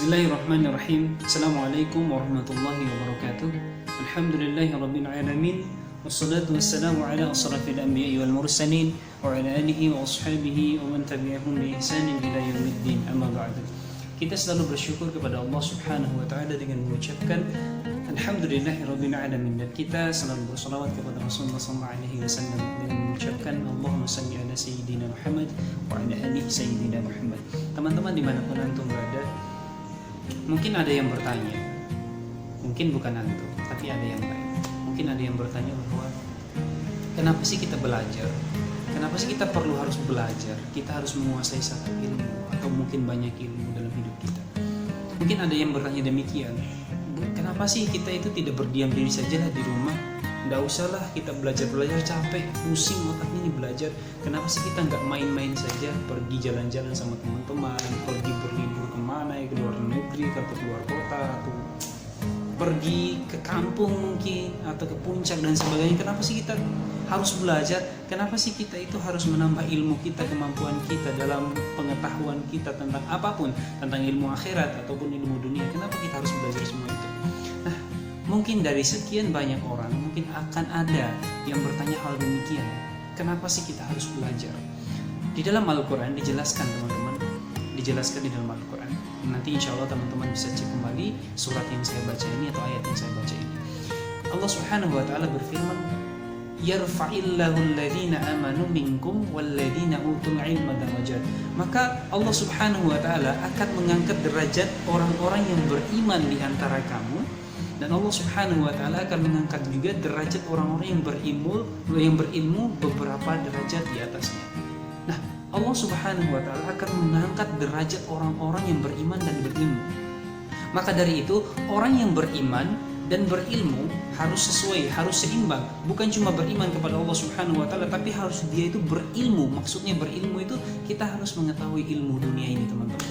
Bismillahirrahmanirrahim. Assalamualaikum warahmatullahi wabarakatuh. Alhamdulillahi rabbil alamin. Wassalatu wassalamu ala asrafil anbiya'i wal mursalin wa ala alihi wa ashabihi wa man tabi'ahum bi ihsanin ila yaumiddin. Amma ba'du. Kita selalu bersyukur kepada Allah Subhanahu wa taala dengan mengucapkan Alhamdulillahi rabbil alamin, dan kita selalu berselawat kepada Rasulullah sallallahu alaihi wasallam dengan mengucapkan Allahumma shalli ala sayyidina Muhammad wa ala alihi sayyidina Muhammad. Teman-teman dimanapun antum berada, mungkin ada yang bertanya, mungkin bukan antum, tapi ada yang lain. Mungkin ada yang bertanya bahwa kenapa sih kita belajar? Kenapa sih kita harus belajar? Kita harus menguasai satu ilmu atau mungkin banyak ilmu dalam hidup kita. Mungkin ada yang bertanya demikian. Kenapa sih kita itu tidak berdiam diri sajalah di rumah? Nggak usahlah kita belajar capek, pusing otaknya nih belajar. Kenapa sih kita nggak main-main saja, pergi jalan-jalan sama teman-teman, pergi berlibur kemana ya, ke luar negeri atau keluar kota, atau pergi ke kampung mungkin, atau ke puncak dan sebagainya. Kenapa sih kita harus belajar? Kenapa sih kita itu harus menambah ilmu kita, kemampuan kita dalam pengetahuan kita tentang apapun, tentang ilmu akhirat ataupun ilmu dunia? Kenapa kita harus belajar semua itu? Nah, mungkin dari sekian banyak orang mungkin akan ada yang bertanya hal demikian. Kenapa sih kita harus belajar? Di dalam Al-Quran dijelaskan teman-teman, dijelaskan di dalam Al-Quran. Nanti insya Allah teman-teman bisa cek kembali surat yang saya baca ini atau ayat yang saya baca ini. Allah Subhanahu wa taala berfirman, yarfa'illahu alladhina amanu minkum walladhina utul ilma darajat. Maka Allah Subhanahu wa taala akan mengangkat derajat orang-orang yang beriman di antara kamu, dan Allah Subhanahu wa taala akan mengangkat juga derajat orang-orang yang berilmu beberapa derajat di atasnya. Nah, Allah Subhanahu wa taala akan mengangkat derajat orang-orang yang beriman dan berilmu. Maka dari itu, orang yang beriman dan berilmu harus sesuai, harus seimbang. Bukan cuma beriman kepada Allah Subhanahu wa taala, tapi harus dia itu berilmu. Maksudnya berilmu itu kita harus mengetahui ilmu dunia ini, teman-teman.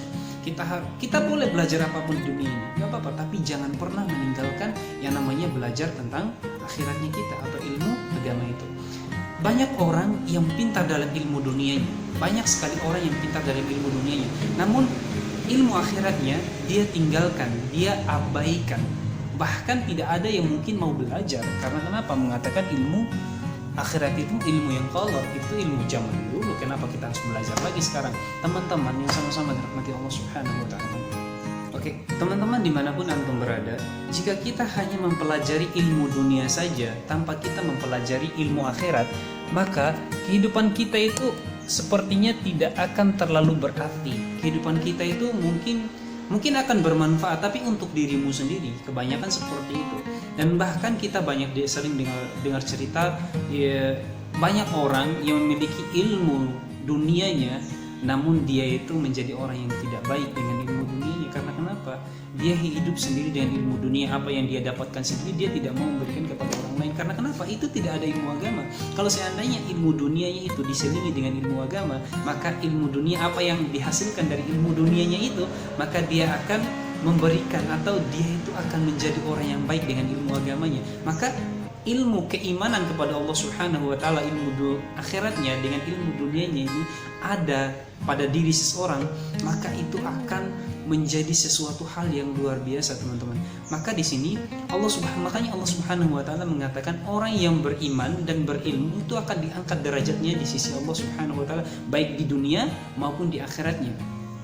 Kita boleh belajar apapun di dunia ini, nggak apa-apa, tapi jangan pernah meninggalkan yang namanya belajar tentang akhiratnya kita atau ilmu agama itu. Banyak orang yang pintar dalam ilmu dunianya, banyak sekali orang yang pintar dalam ilmu dunianya, namun ilmu akhiratnya dia tinggalkan, dia abaikan. Bahkan tidak ada yang mungkin mau belajar. Karena kenapa? Mengatakan ilmu akhirat itu ilmu yang kolot, itu ilmu zaman dulu. Kenapa kita harus belajar lagi sekarang? Teman-teman yang sama-sama dirahmati Allah Subhanahu wa ta'ala. Oke, teman-teman dimanapun antum berada, jika kita hanya mempelajari ilmu dunia saja tanpa kita mempelajari ilmu akhirat, maka kehidupan kita itu sepertinya tidak akan terlalu berarti. Kehidupan kita itu mungkin akan bermanfaat, tapi untuk dirimu sendiri. Kebanyakan seperti itu. Dan bahkan kita sering dengar cerita ya, banyak orang yang memiliki ilmu dunianya, namun dia itu menjadi orang yang tidak baik dengan ilmu dunianya. Karena kenapa? Dia hidup sendiri dengan ilmu dunia. Apa yang dia dapatkan sendiri, dia tidak mau memberikan kepada orang lain. Karena kenapa? Itu tidak ada ilmu agama. Kalau seandainya ilmu dunianya itu diselingi dengan ilmu agama, maka ilmu dunia, apa yang dihasilkan dari ilmu dunianya itu, maka dia akan memberikan, atau dia itu akan menjadi orang yang baik dengan ilmu agamanya. Maka ilmu keimanan kepada Allah Subhanahu wa taala, ilmu akhiratnya dengan ilmu dunianya ini ada pada diri seseorang, maka itu akan menjadi sesuatu hal yang luar biasa, teman-teman. Maka di sini makanya Allah Subhanahu wa taala mengatakan orang yang beriman dan berilmu itu akan diangkat derajatnya di sisi Allah Subhanahu wa taala, baik di dunia maupun di akhiratnya.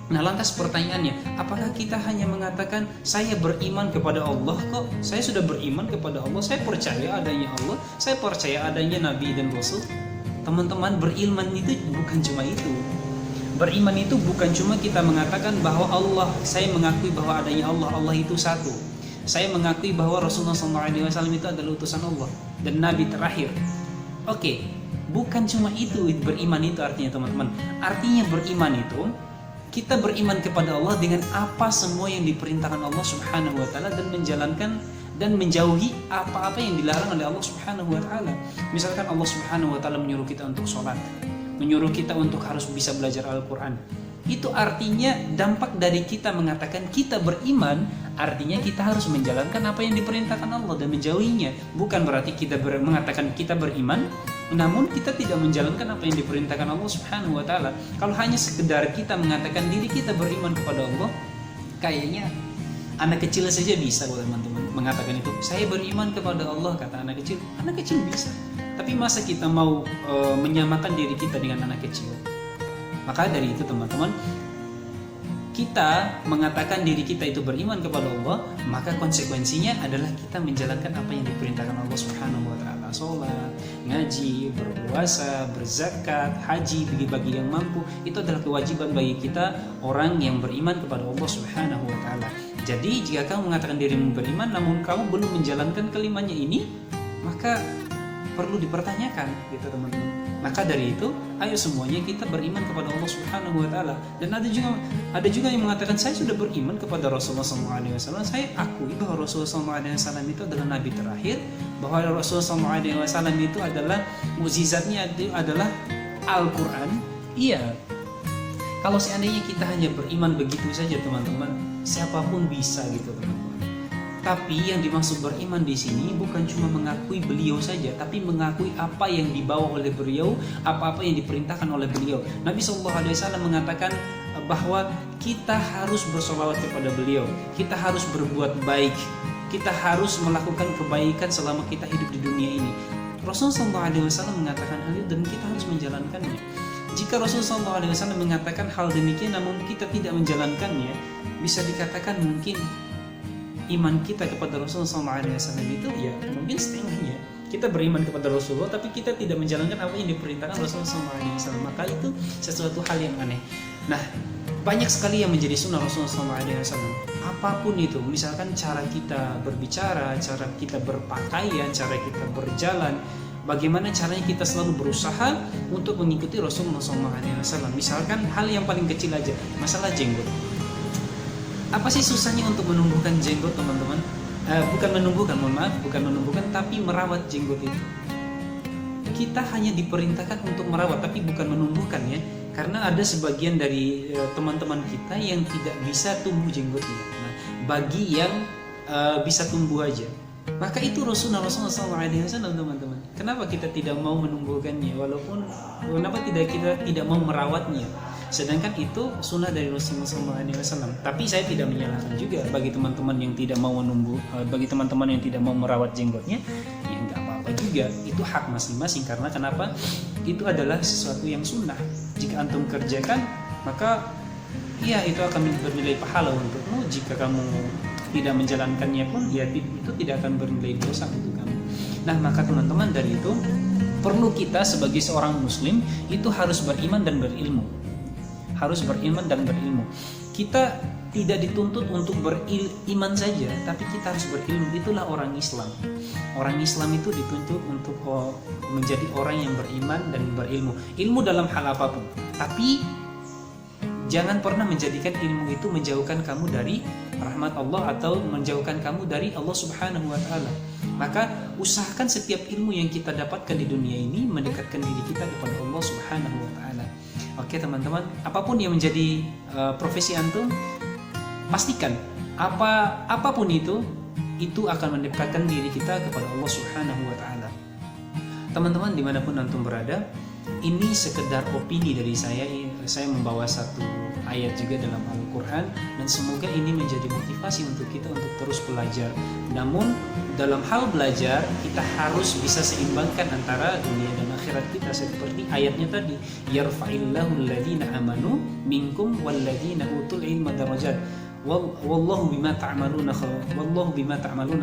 Nah, lantas pertanyaannya, apakah kita hanya mengatakan saya beriman kepada Allah kok, saya sudah beriman kepada Allah, saya percaya adanya Allah, saya percaya adanya Nabi dan Rasul? Teman-teman, beriman itu bukan cuma itu. Beriman itu bukan cuma kita mengatakan bahwa Allah, saya mengakui bahwa adanya Allah, Allah itu satu. Saya mengakui bahwa Rasulullah SAW itu adalah utusan Allah dan Nabi terakhir. Oke, bukan cuma itu beriman itu artinya, teman-teman. Artinya beriman itu kita beriman kepada Allah dengan apa semua yang diperintahkan Allah Subhanahu wa taala, dan menjalankan dan menjauhi apa-apa yang dilarang oleh Allah Subhanahu wa taala. Misalkan Allah Subhanahu wa taala menyuruh kita untuk sholat, menyuruh kita untuk harus bisa belajar Al-Quran. Itu artinya dampak dari kita mengatakan kita beriman, artinya kita harus menjalankan apa yang diperintahkan Allah dan menjauhinya. Bukan berarti kita mengatakan kita beriman, namun kita tidak menjalankan apa yang diperintahkan Allah Subhanahu wa taala. Kalau hanya sekedar kita mengatakan diri kita beriman kepada Allah, Kayaknya anak kecil saja bisa loh teman-teman mengatakan itu. Saya beriman kepada Allah, kata anak kecil. Anak kecil bisa. Tapi masa kita mau menyamakan diri kita dengan anak kecil? Maka dari itu teman-teman, kita mengatakan diri kita itu beriman kepada Allah, maka konsekuensinya adalah kita menjalankan apa yang diperintahkan Allah Subhanahu wa taala. Salat, ngaji, berpuasa, berzakat, haji bagi yang mampu, itu adalah kewajiban bagi kita orang yang beriman kepada Allah Subhanahu wa taala. Jadi jika kamu mengatakan dirimu beriman namun kamu belum menjalankan kelimanya ini, maka perlu dipertanyakan gitu teman-teman. Maka dari itu, ayo semuanya kita beriman kepada Allah Subhanahu wa taala. Dan ada juga yang mengatakan saya sudah beriman kepada Rasulullah SAW. Saya akui bahwa Rasulullah SAW itu adalah nabi terakhir, bahwa Rasulullah SAW itu adalah mukjizatnya itu adalah Al-Qur'an. Iya. Kalau seandainya kita hanya beriman begitu saja teman-teman, siapapun bisa gitu teman-teman. Tapi yang dimaksud beriman di sini bukan cuma mengakui beliau saja, tapi mengakui apa yang dibawa oleh beliau, apa-apa yang diperintahkan oleh beliau. Nabi SAW mengatakan bahwa kita harus bersolawat kepada beliau, kita harus berbuat baik, kita harus melakukan kebaikan selama kita hidup di dunia ini. Rasulullah SAW mengatakan hal itu dan kita harus menjalankannya. Jika Rasulullah SAW mengatakan hal demikian namun kita tidak menjalankannya, bisa dikatakan mungkin iman kita kepada Rasulullah SAW itu ya mungkin setengahnya. Kita beriman kepada Rasulullah tapi kita tidak menjalankan apa yang diperintahkan Rasulullah SAW. Maka itu sesuatu hal yang aneh. Nah, banyak sekali yang menjadi sunnah Rasulullah SAW. Apapun itu, misalkan cara kita berbicara, cara kita berpakaian, cara kita berjalan, bagaimana caranya kita selalu berusaha untuk mengikuti Rasulullah SAW. Misalkan hal yang paling kecil aja, masalah jenggot. Apa sih susahnya untuk menumbuhkan jenggot teman-teman? Bukan menumbuhkan, tapi merawat jenggot itu. Kita hanya diperintahkan untuk merawat, tapi bukan menumbuhkan ya. Karena ada sebagian dari teman-teman kita yang tidak bisa tumbuh jenggotnya. Nah, bagi yang bisa tumbuh aja, maka itu Rasulullah SAW teman-teman. Kenapa kita tidak mau menumbuhkannya? Kenapa kita tidak mau merawatnya? Sedangkan itu sunnah dari Rasulullah SAW. Tapi saya tidak menyalahkan juga bagi teman-teman yang tidak mau bagi teman-teman yang tidak mau merawat jenggotnya, ya nggak apa-apa juga. Itu hak masing-masing. Karena kenapa? Itu adalah sesuatu yang sunnah. Jika antum kerjakan, maka ya itu akan bernilai pahala untukmu. Jika kamu tidak menjalankannya pun, ya itu tidak akan bernilai dosa untuk kamu. Nah, maka teman-teman dari itu perlu kita sebagai seorang Muslim itu harus beriman dan berilmu. Harus beriman dan berilmu. Kita tidak dituntut untuk beriman saja, tapi kita harus berilmu. Itulah orang Islam. Orang Islam itu dituntut untuk menjadi orang yang beriman dan berilmu. Ilmu dalam hal apapun. Tapi jangan pernah menjadikan ilmu itu menjauhkan kamu dari rahmat Allah atau menjauhkan kamu dari Allah Subhanahu wa taala. Maka usahakan setiap ilmu yang kita dapatkan di dunia ini mendekatkan diri kita kepada Allah Subhanahu wa taala. Oke teman-teman, apapun yang menjadi profesi antum, pastikan apapun itu akan mendekatkan diri kita kepada Allah Subhanahu wa taala. Teman-teman dimanapun antum berada, ini sekedar opini dari saya. Saya membawa satu ayat juga dalam Al-Quran, dan semoga ini menjadi motivasi untuk kita untuk terus belajar. Namun dalam hal belajar kita harus bisa seimbangkan antara dunia dan akhirat kita, seperti ayatnya tadi, yarfa'illahu alladhina amanu minkum walladhina utul ilma darajat wallahu bima ta'maluna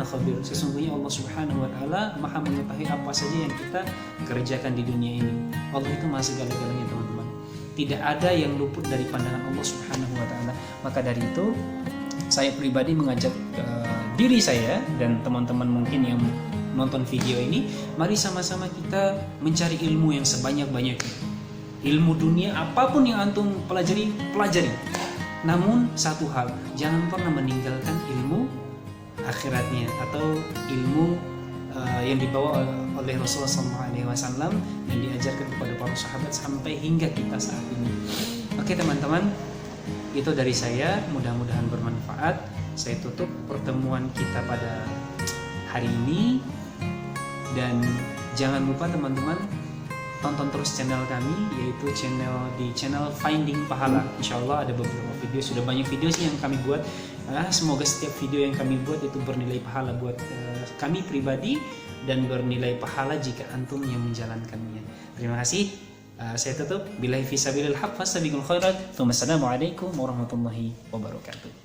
khabir. Sesungguhnya Allah Subhanahu wa taala Maha mengetahui apa saja yang kita kerjakan di dunia ini. Allah itu Maha segala-galanya teman-teman. Tidak ada yang luput dari pandangan Allah Subhanahu wa taala. Maka dari itu saya pribadi mengajak diri saya dan teman-teman mungkin yang nonton video ini, mari sama-sama kita mencari ilmu yang sebanyak-banyaknya. Ilmu dunia apapun yang antum pelajari. Namun satu hal, jangan pernah meninggalkan ilmu akhiratnya atau ilmu yang dibawa oleh Rasulullah SAW yang diajarkan kepada para sahabat sampai hingga kita saat ini. Oke teman-teman, itu dari saya, mudah-mudahan bermanfaat. Saya tutup pertemuan kita pada hari ini, dan jangan lupa teman-teman, tonton terus channel kami, yaitu channel Finding Pahala. Insya Allah ada beberapa video, sudah banyak video sih yang kami buat. Semoga setiap video yang kami buat itu bernilai pahala buat kami pribadi dan bernilai pahala jika antum yang menjalankannya. Terima kasih. Saya tutup. Billahi fisabilil haq fastabiqul khairat. Wassalamualaikum warahmatullahi wabarakatuh.